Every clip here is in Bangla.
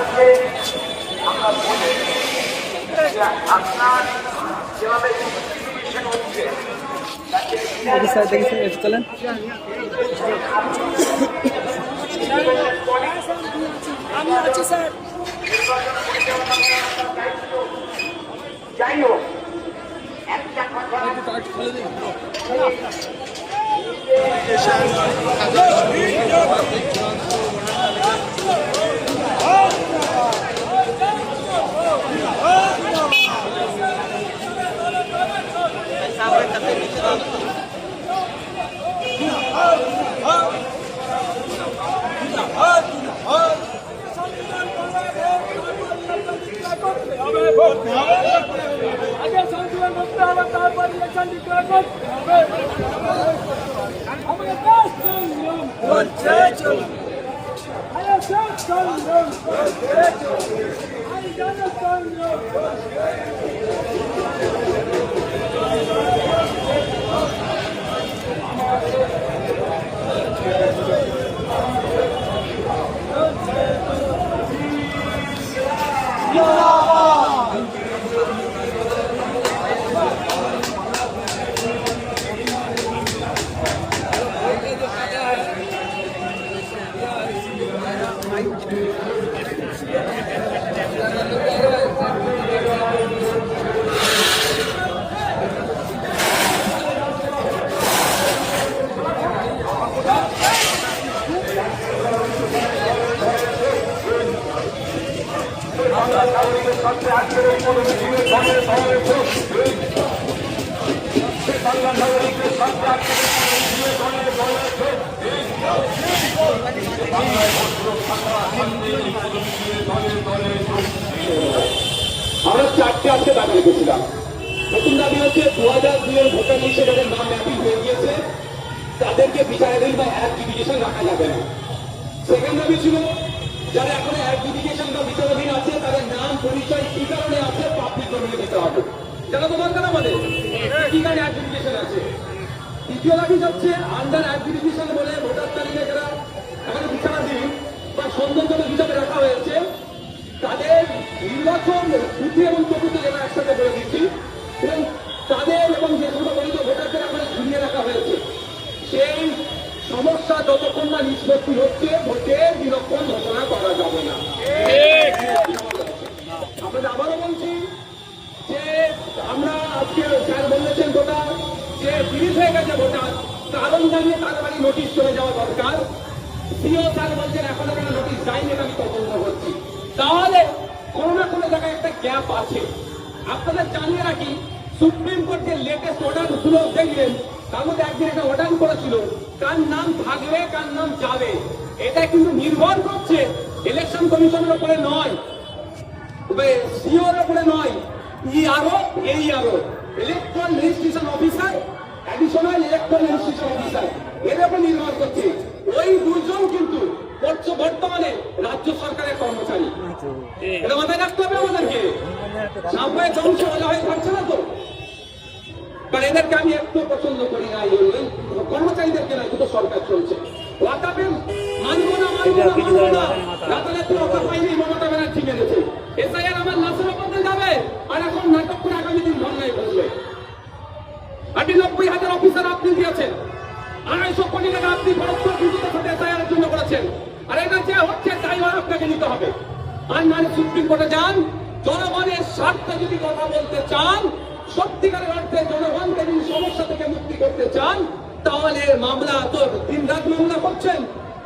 আজকে আমরা বলি যে আপনার যেভাবে ইনভেস্টিগেশন হচ্ছে চলেন যাই হোক একটা কথা আগে সংশোধন করতে হবে, তারপর ইলেকশন ডিক্লেয়ার করতে হবে। আমাদের দেশ সংগ্রাম করছে চলবে, আরে দেশ সংগ্রাম করছে চলবে, আরে জনগণ সংগ্রাম করছে। আমরা চারটে আজকে দাবি রেখেছিলাম। প্রথম দাবি হচ্ছে 2002 ভোটার লিস্টে যাদের নাম ম্যাপিং হয়ে গিয়েছে তাদেরকে বিচারাধীন বা অ্যাডজুডিকেশন রাখা যাবে না। সেকেন্ড দাবি ছিল যারা এখন অ্যাডজুডিকেশন বা বিচারাধীন আছে তাদের নাম পরিচয় কি কারণে আছে পাবলিক ডোমেইনে দিতে হবে। জানা তো দরকার আমাদের কি কারণে অ্যাডজুডিকেশন আছে। দ্বিতীয় দাবি হচ্ছে আন্ডার অ্যাডজুডিকেশন বলে ভোটার তালিকা যারা এখন বিচারাধীন বা সৌন্দর্য হিসাবে রাখা হয়েছে তাদের নির্বাচন বুথি এবং চতুর্থ জেলা একসাথে করে দিচ্ছি এবং তাদের এবং যে সমস্ত বৈধ ভোটারদের এখন ঘুরিয়ে রাখা হয়েছে সেই সমস্যা যতক্ষণ না নিষ্পত্তি হচ্ছে ভোটের বিলক্ষণ ঘোষণা করা যাবে না। আপনাদের আবারও বলছি যে আমরা আজকে স্যার বলেছেন ভোটার যে 30 হয়ে গেছে ভোটার কারণ জানিয়ে তাড়াতাড়ি নোটিশ চলে যাওয়া দরকার। সিও স্যার বলছেন এখনো কেন নোটিশ যায়নি আমি তদন্ত করছি। তাহলে কোনো না কোনো জায়গায় একটা গ্যাপ আছে। আপনাদের জানিয়ে রাখি সুপ্রিম কোর্ট যে লেটেস্ট অর্ডার গুলো দেখলেন তার মধ্যে একদিন একটা অর্ডার করেছিল কার নাম থাকবে কার নাম যাবে। এটা কিন্তু নির্ভর করছে ইলেকশন কমিশনের উপরে নয়, সিওর উপরে নয়, ERO এইআরও electoral registration officer additional electoral registration officer এর উপর নির্ভর করছে। ওই দুজন কিন্তু বর্তমানে রাজ্য সরকারের কর্মচারী। এটা মাথায় রাখতে হবে আমাদেরকে। সামনে ধ্বংস হয়ে থাকছে না তো, কারণ এদেরকে আমি একটু পছন্দ করি না। কর্মচারীদেরকে না দুটো সরকার চলছে। ওয়াকাপে মানবো না রাতারাতি ওয়াকাপ আইনে মমতা ব্যানার্জি মেনেছে। এসআইআর আমার লাশের ওপর যাবে আর এখন নাটক করে আগামী দিন ধর্নায় বসবে। আপনি 90,000 অফিসার আপনি দিয়েছেন, 250 কোটি টাকা আপনি পরস্পর বিরোধের সাথে এসআইআর জন্য করেছেন। আর এটা যে হচ্ছে ড্রাইভার আপনাকে নিতে হবে। আর মানে সুপ্রিম কোর্টে যান, জনগণের স্বার্থে যদি কথা বলতে চান, সত্যিকারের অর্থে জনগণকে যদি সমস্যা থেকে মুক্তি করতে চান তাহলে মামলা তো দিন রাত মামলা করছেন,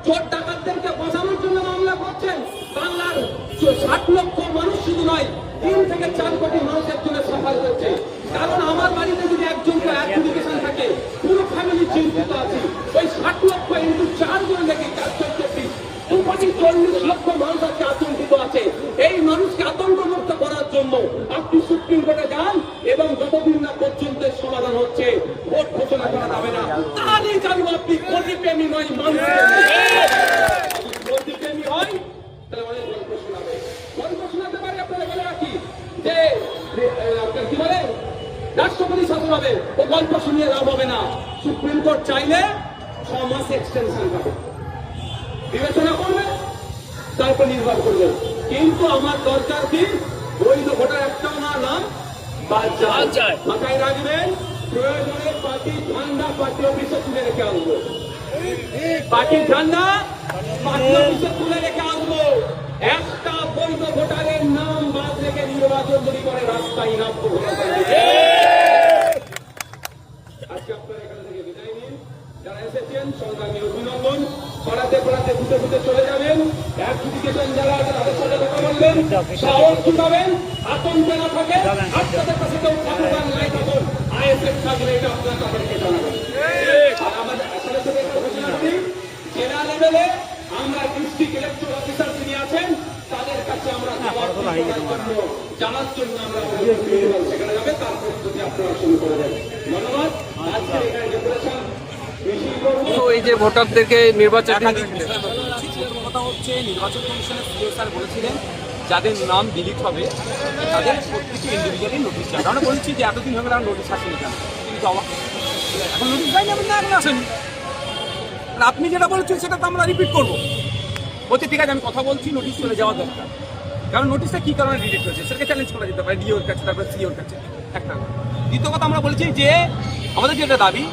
চোর ডাকাতদেরকে বাঁচানোর জন্য মামলা করছেন। বাংলার 60 লক্ষ মানুষ শুধু নয় 3 থেকে 4 কোটি মানুষের জন্য সাফাই হচ্ছে। কারণ আমার বাড়িতে যদি একজনকে অ্যাডজুডিকেশন থাকে পুরো ফ্যামিলি চিন্তিত আছে। ওই 60 লক্ষ ইন্টু 4 করে দেখি 440 240 লক্ষ মানুষ আজকে আতঙ্কিত আছে। এই মানুষকে আতঙ্ক মুক্ত করার জন্য আপনি সুপ্রিম কোর্টে যান এবং যতদিন না পর্যন্ত সমাধান হচ্ছে ভোট ঘোষণা করা যাবে না। তাহলেই জানবো আপনি গতিপ্রেমী নয়, মানুষ গতিপ্রেমী হয় তাহলে অনেক গল্প শোনাবে। গল্প শোনাতে পারে আপনারা বলে রাখি যে কি বলে রাষ্ট্রপতি শাসন হবে, ও গল্প শুনিয়ে লাভ হবে না। সুপ্রিম কোর্ট চাইলে 6 মাস এক্সটেনশন পাবে, বিবেচনা করবে। তারপর নির্ভর করবেন। কিন্তু আমার দরকার কি বৈধ ভোটার একটাও না নাম বাদ যায়। মাথায় রাখবেন, প্রয়োজনে পার্টি ঝান্ডা পার্টি অফিসে তুলে রেখে আসবো, পার্টির ঝান্ডা পার্টি অফিসে তুলে রেখে আসবো। একটা বৈধ ভোটারের নাম বাদ রেখে নির্বাচন যদি করে রাস্তায় নামবো। আজকে আপনারা এখান থেকে বিদায় নিন। যারা এসেছেন সংগ্রামী অভিনন্দন। পড়াতে পড়াতে ঘুরতে ঘুরতে চলে যাবেন। অ্যাপ্লিকেশন যারা আছে তাদের সাথে কথা বলবেন, সাহস জুটাবেন, আতঙ্ক না থাকে। আপনাদের কাছে কেউ থাকুন নাই থাকুন, আইএসএফ থাকলে এটা আপনারা তাদেরকে জানাবেন। আর আমাদের আসলে সাথে ঘোষণা করি, জেলা লেভেলে আমরা ডিস্ট্রিক্ট ইলেকট্রাল অফিসার যিনি আছেন তাদের কাছে আমরা জানার জন্য আমরা সেখানে যাবে, তার প্রস্তুতি আপনারা শুরু করে দেন। ধন্যবাদ। আজকে এখানে যে বলেছেন তো এই যে ভোটারদেরকে নির্বাচন কথা হচ্ছে, নির্বাচন কমিশনের সিও স্যার বলেছিলেন যাদের নাম ডিলিট হবে তাদের প্রত্যেকে ইন্ডিভিজুয়ালি নোটিশ চাই। আমরা বলছি যে এতদিন হয়ে গেলে আমরা নোটিশ আসেনি কেন, কিন্তু এখন নোটিশ যায়নি, না এখন আসেনি। আপনি যেটা বলছেন সেটা তো আমরা রিপিট করবো। বলছে ঠিক আছে আমি কথা বলছি, নোটিশ চলে যাওয়া দরকার। কারণ নোটিশটা কী কারণে ডিলিট হয়েছে সেটাকে চ্যালেঞ্জ করা যেতে পারে ডিওর কাছে, তারপরে সিওর কাছে একটা। দ্বিতীয় কথা আমরা বলছি যে আমাদের যেটা দাবি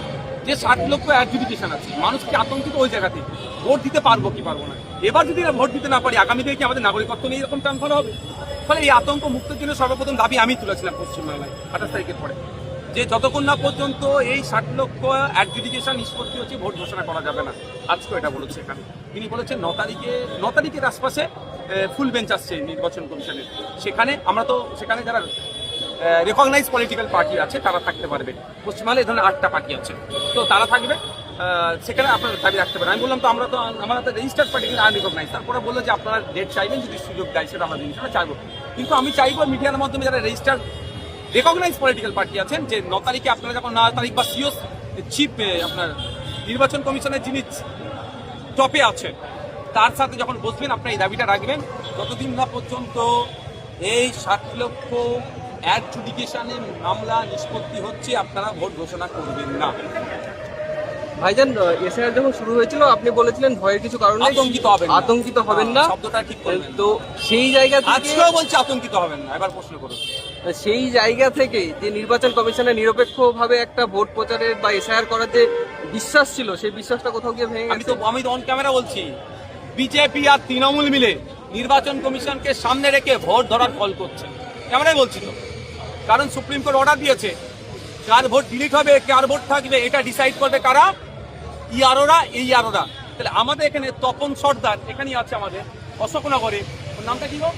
যে 60 লক্ষ অ্যাডজুডিকেশন আছে, মানুষকে আতঙ্কিত ওই জায়গাতে ভোট দিতে পারবো কি পারবো না। এবার যদি ভোট দিতে না পারি আগামী দিনে কি আমাদের নাগরিকত্ব নিয়ে এরকম ট্রান্সফার হবে? ফলে এই আতঙ্ক মুক্তের জন্য সর্বপ্রথম দাবি আমি তুলেছিলাম পশ্চিমবাংলায় 28 তারিখের পরে, যে যতক্ষণ না পর্যন্ত এই 60 লক্ষ অ্যাডজুডিকেশন নিষ্পত্তি হচ্ছে ভোট ঘোষণা করা যাবে না। আজকে এটা বলেছে এখানে, তিনি বলেছেন 9 তারিখের আশপাশে ফুল বেঞ্চ আসছে নির্বাচন কমিশনের। সেখানে আমরা তো সেখানে যারা রেকগনাইজ পলিটিক্যাল পার্টি আছে তারা থাকতে পারবে। পশ্চিমবাংলায় এই ধরনের 8টা পার্টি আছে, তো তারা থাকবে, সেখানে আপনারা দাবি রাখতে পারেন। আমি বললাম তো আমরা তো আমাদের রেজিস্টার্ড পার্টি কিন্তু আনরিকগনাইজ। তারপরে বললো যে আপনারা ডেট চাইবেন, যদি সুযোগ দেয় সেটা আমরা জিনিসটা চাইবো। কিন্তু আমি চাইবো মিডিয়ার মাধ্যমে যারা রেজিস্টার্ড রেকগনাইজ পলিটিক্যাল পার্টি আছেন, যে 9 তারিখে আপনারা যখন 9 তারিখ বা সিও চিফ আপনার নির্বাচন কমিশনের যিনি টপে আছেন তার সাথে যখন বসবেন আপনারা এই দাবিটা রাখবেন, যতদিন না পর্যন্ত এই 60 লক্ষ অ্যাডজুডিকেশনের মামলা নিষ্পত্তি হচ্ছে আপনারা ভোট ঘোষণা করবেন না। ভাইজান এসআইআর যখন শুরু হয়েছিল আপনি বলেছিলেন ভয়ের কিছু কারণে আতঙ্কিত হবেন না, শব্দটা ঠিক করবেন। তো সেই জায়গা থেকে আজকেও বলছি আতঙ্কিত হবেন না। এবার প্রশ্ন করুন। সেই জায়গা থেকে যে নির্বাচন কমিশনের নিরপেক্ষভাবে একটা ভোট প্রচারের বা এসআইআর করার যে বিশ্বাস ছিল, সেই বিশ্বাসটা কোথাও গিয়ে ভেঙে গেছে। আমি তো অন ক্যামেরা বলছি, বিজেপি আর তৃণমূল মিলে নির্বাচন কমিশনকে সামনে রেখে ভোট ধরার কল করছে, ক্যামেরায় বলছি তো। কারণ সুপ্রিম কোর্ট অর্ডার দিয়েছে কার ভোট ডিলিট হবে কার ভোট থাকবে এটা ডিসাইড করবে কারা, ইয়ারোরা, এই ইয়ারোরা। তাহলে আমাদের এখানে তপন সর্দার এখানেই আছে আমাদের অশোকনগরে, ওর নামটা কি গো,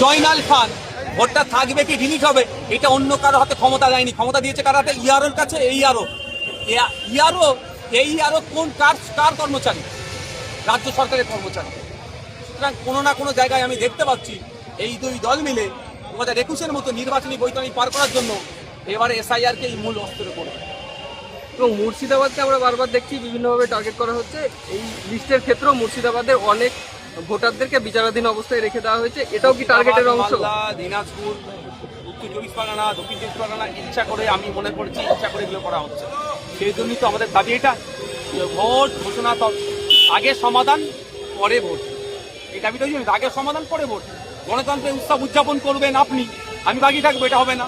জয়নাল খান, ভোটটা থাকবে কি ডিলিট হবে এটা অন্য কারো হাতে ক্ষমতা দেয়নি, ক্ষমতা দিয়েছে কার হাতে, ইয়ারোর কাছে। এই ইয়ারো কোন কার কর্মচারী, রাজ্য সরকারের কর্মচারী। সুতরাং কোনো না কোনো জায়গায় আমি দেখতে পাচ্ছি এই দুই দল মিলে 2021-এর মতো নির্বাচনী বৈতরণী পার করার জন্য এবারে এসআইআরকে এই মূল অস্ত্র করবে। এবং মুর্শিদাবাদকে আমরা বারবার দেখছি বিভিন্নভাবে টার্গেট করা হচ্ছে। এই লিস্টের ক্ষেত্রেও মুর্শিদাবাদের অনেক ভোটারদেরকে বিচারাধীন অবস্থায় রেখে দেওয়া হয়েছে, এটাও কি টার্গেটের অংশ? দিনাজপুর, উত্তর 24 পরগনা, দক্ষিণ 24 পরগনা, ইচ্ছা করে আমি মনে করছি ইচ্ছা করে এগুলো করা হচ্ছে। সেই জন্যই তো আমাদের দাবি এটা, ভোট ঘোষণা আগে সমাধান পরে ভোট। এই দাবিটা আগে সমাধান পরে ভোট। গণতন্ত্রের উৎসব উদযাপন করবেন আপনি, আমি বাকি থাকবো, এটা হবে না।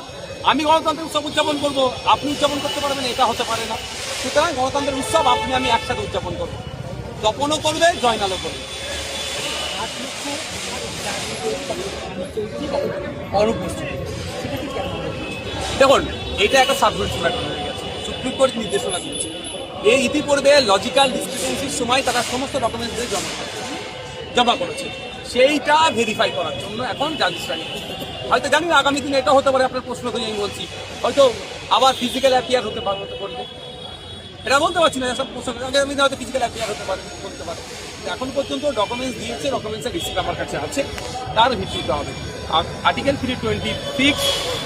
আমি গণতন্ত্রের উৎসব উদযাপন করবো, আপনি উদযাপন করতে পারবেন, এটা হতে পারে না। সুতরাং গণতন্ত্রের উৎসব আপনি আমি একসাথে উদযাপন করবো, তপনও করবে, জয়নালও করবে। দেখুন এটা একটা সাবজেক্ট ম্যাটার হয়ে গেছে, সুপ্রিম কোর্ট নির্দেশনা দিয়েছে। এই ইতিপূর্বে লজিক্যাল ডিসক্রিপেন্সির সময় তারা সমস্ত ডকুমেন্টস জমা করেছে, সেইটা ভেরিফাই করার জন্য এখন জাজিসরা হয়তো জানি না আগামী দিনে এটা হতে পারে। আপনার প্রশ্ন তো আমি বলছি হয়তো আবার ফিজিক্যাল অ্যাপিয়ার হতে করবে, এটা বলতে পারছি না। সব প্রশ্ন আগামী দিনে হয়তো ফিজিক্যাল অ্যাপিয়ার হতে পারে, করতে পারে। এখন পর্যন্ত ডকুমেন্টস দিয়েছে, ডকুমেন্টসের রিসিপ্ট আমার কাছে আছে, তার ভিত্তিতে হবে। আর আর্টিকেল 326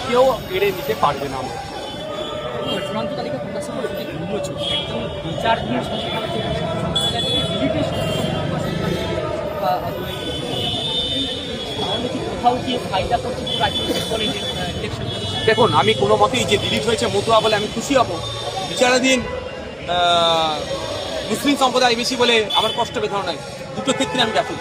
কেউ কেড়ে নিতে পারবে না। আমরা চূড়ান্ত তালিকা প্রকাশ করে একদম বিচার কোথাও গিয়ে ফায়দা করছে ইলেকশন। দেখুন আমি কোনো মতেই যে ডিলিট হয়েছে মতুয়া বলে আমি খুশি হব। বিচারাধীন মুসলিম সম্প্রদায় বেশি বলে আমার কষ্ট বেদনা নয়, দুটো ক্ষেত্রে আমি ব্যথিত।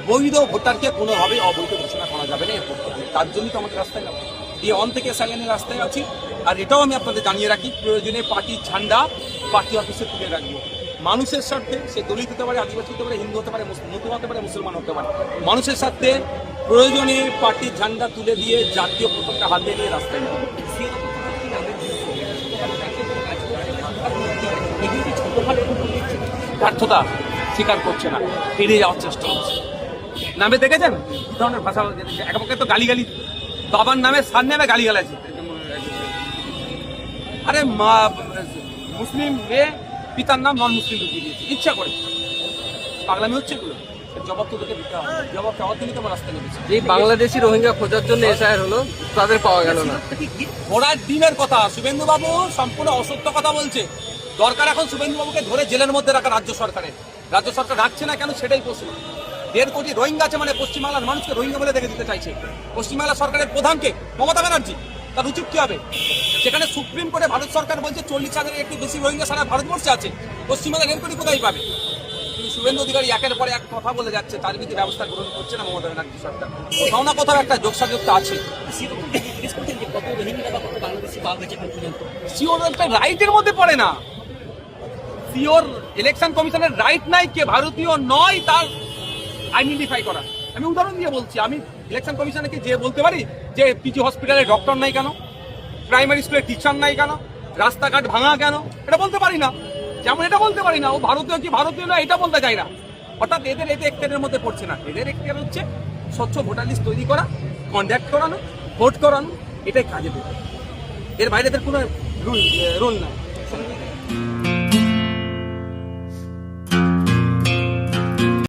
বৈধ ভোটারকে কোনোভাবেই অবৈধ ঘোষণা করা যাবে না, এর পক্ষে আমি। তার জন্যই তো আমাদের রাস্তায় যাবো, দিয়ে 1 থেকে SIN-এর রাস্তায় আছি। আর এটাও আমি আপনাদের জানিয়ে রাখি, প্রয়োজনে পার্টির ঝান্ডা পার্টি অফিসে তুলে রাখবো। মানুষের স্বার্থে, সে দলিত হতে পারে, আদিবাসী হতে পারে, হিন্দু হতে পারে, মুসলিম হতে পারে, মুসলমান হতে পারে, মানুষের স্বার্থে প্রয়োজনে পার্টির ঝান্ডা তুলে দিয়ে জাতীয় পতাকা হাতে নিয়ে রাস্তায় যাবো। ব্যর্থতা স্বীকার করছে না, এড়িয়ে যাওয়ার চেষ্টা করছে। নামে দেখেছেন কি ধরনের ভাষা, একপক্ষে তো গালিগালি, বাবার নামে সার নামে গালিগালাছে। আরে মুসলিম মেয়ে পিতার নাম নন মুসলিম ঢুকিয়ে দিয়েছে ইচ্ছা করে, পাগলামি হচ্ছে এগুলো। জবাব তো তোকে দিতে হবে, জবাব চাওয়ার জন্য তোমার রাস্তায় নেমেছে। এই বাংলাদেশি রোহিঙ্গা খোঁজার জন্য SIR হলো, তাদের পাওয়া গেল না। ঘোড়ার ডিমের কথা শুভেন্দু বাবু সম্পূর্ণ অসত্য কথা বলছে। দরকার এখন শুভেন্দু বাবুকে ধরে জেলের মধ্যে রাখা রাজ্য সরকারের। রাজ্য সরকার রাখছে না কেন সেটাই প্রশ্ন। 1.5 কোটি রোহিঙ্গা আছে, মানে পশ্চিমবাংলার মানুষকে রোহিঙ্গা বলে দেখে দিতে চাইছে পশ্চিমবাংলা সরকারের প্রধানকে, মমতা ব্যানার্জি। তার উচিত কি হবে? যেখানে সুপ্রিম কোর্টে ভারত সরকার বলছে 40,000-এর একটু বেশি রোহিঙ্গা সারা ভারতবর্ষে আছে, পশ্চিমবাংলার 1.5 কোটি কোথায় পাবে? কিন্তু শুভেন্দু অধিকারী একের পর এক কথা বলে যাচ্ছে, তার বিরুদ্ধে ব্যবস্থা গ্রহণ করছে না মমতা ব্যানার্জি সরকার। কোথাও না কোথাও একটা যোগসাযোগটা আছে। কত রোহিঙ্গা বা কত বাংলাদেশি পাওয়া গেছে এখন পর্যন্ত? সিওর একটা রাইটের মধ্যে পড়ে না। সিওর ইলেকশন কমিশনের রাইট নাই কে ভারতীয় নয় তার আইডেন্টিফাই করা। আমি উদাহরণ দিয়ে বলছি, আমি ইলেকশন কমিশনকে যে বলতে পারি যে পিজি হসপিটালে ডক্টর নাই কেন, প্রাইমারি স্কুলে টিচার নাই কেন, রাস্তাঘাট ভাঙা কেন, এটা বলতে পারি না। যেমন এটা বলতে পারি না ও ভারতীয় কি ভারতীয় না, এটা বলতে চাই না। অর্থাৎ এদের এখতিয়ারের মধ্যে পড়ছে না। এদের এখতিয়ার হচ্ছে স্বচ্ছ ভোটার লিস্ট তৈরি করা, কন্ডাক্ট করানো, ভোট করানো, এটাই কাজে দেবে। এর বাইরে এদের কোনো রুল নাই।